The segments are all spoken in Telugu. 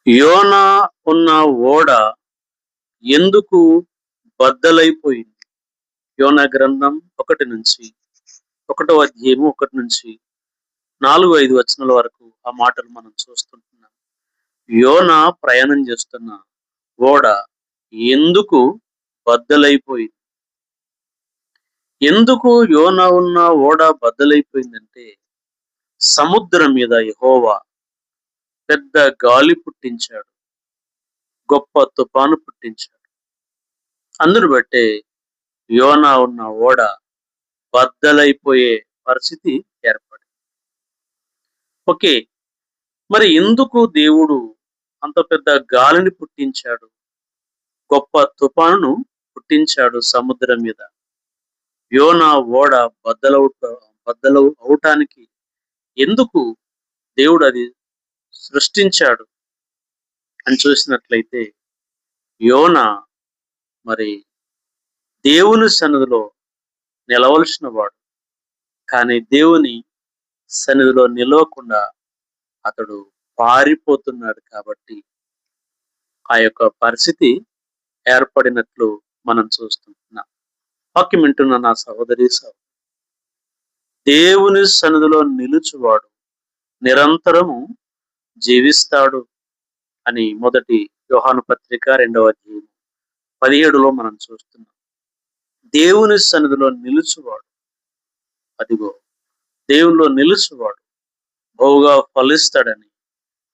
యోనా ఉన్న ఓడ ఎందుకు బద్దలైపోయింది? యోనా గ్రంథం 1 నుంచి 1వ అధ్యాయము 1 నుంచి 4-5 వచనాల వరకు ఆ మాటలు మనం చూస్తుంటున్నాం. యోనా ప్రయాణం చేస్తున్న ఓడ ఎందుకు బద్దలైపోయింది? ఎందుకు యోనా ఉన్న ఓడ బద్దలైపోయిందంటే, సముద్రం మీద యెహోవా పెద్ద గాలి పుట్టించాడు, గొప్ప తుఫాను పుట్టించాడు. అందును బట్టే యోనా ఉన్న ఓడ బద్దలైపోయే పరిస్థితి ఏర్పడింది. ఓకే, మరి ఎందుకు దేవుడు అంత పెద్ద గాలిని పుట్టించాడు, గొప్ప తుఫానును పుట్టించాడు సముద్రం మీద? యోనా ఓడ బద్దలవటానికి ఎందుకు దేవుడు అది సృష్టించాడు అని చూసినట్లయితే, యోనా మరి దేవుని సన్నిధిలో నిలవలసిన వాడు, కానీ దేవుని సన్నిధిలో నిలవకుండా అతడు పారిపోతున్నాడు. కాబట్టి ఆ యొక్క పరిస్థితి ఏర్పడినట్లు మనం చూస్తుంటున్నాం. వాక్యం వింటున్న నా సహోదరి దేవుని సన్నిధిలో నిలుచువాడు నిరంతరము జీవిస్తాడు అని 1 యోహాను పత్రిక 2వ అధ్యాయం 17లో మనం చూస్తున్నాం. దేవుని సన్నిధిలో నిలుచువాడు, అదిగో దేవునిలో నిలుచువాడు బహుగా ఫలిస్తాడని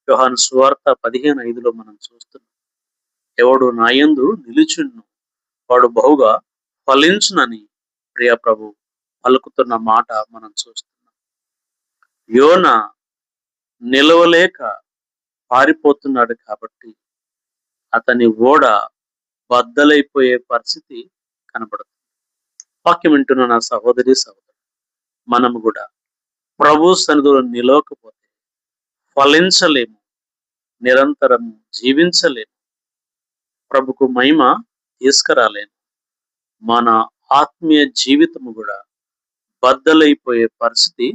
యోహాను సువార్త 15:5లో మనం చూస్తున్నాం. ఎవడు నా యందు నిలుచును వాడు బహుగా ఫలించునని ప్రియ ప్రభు పలుకుతున్న మాట మనం చూస్తున్నాం. యోనా నిలవలేక పారిపోతున్నాడు కాబట్టి అతని ఓడ బద్దలైపోయే పరిస్థితి కనబడుతుంది. వాక్యం వింటున్న నా సహోదరి మనము కూడా ప్రభు సన్నిధిలో నిలవకపోతే ఫలించలేము, నిరంతరం జీవించలేము, ప్రభుకు మహిమ తీసుకురాలేము. మన ఆత్మీయ జీవితము కూడా బద్దలైపోయే పరిస్థితి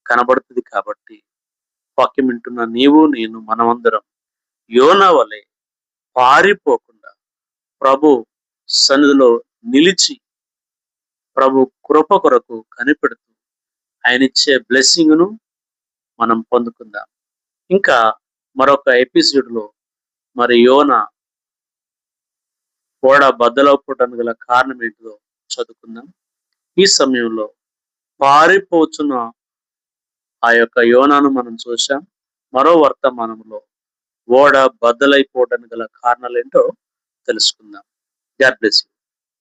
కనబడుతుంది. కాబట్టి వాక్యం వింటున్న నీవు నేను మనమందరం యోనా వలె పారిపోకుండా ప్రభు సన్నిధిలో నిలిచి ప్రభు కృప కొరకు కనిపెడుతూ ఆయన ఇచ్చే బ్లెస్సింగ్ను మనం పొందుకుందాం. ఇంకా మరొక ఎపిసోడ్లో మరి యోనా ఓడ బద్దలైపోవడానికి గల కారణం ఏంటిదో చదువుకుందాం. ఈ సమయంలో పారిపోతున్న ఆ యొక్క యోనాను మనం చూసాం. మరో వర్తమానంలో ఓడ బద్దలైపోవడానికి గల కారణాలు ఏంటో తెలుసుకుందాం. God bless you.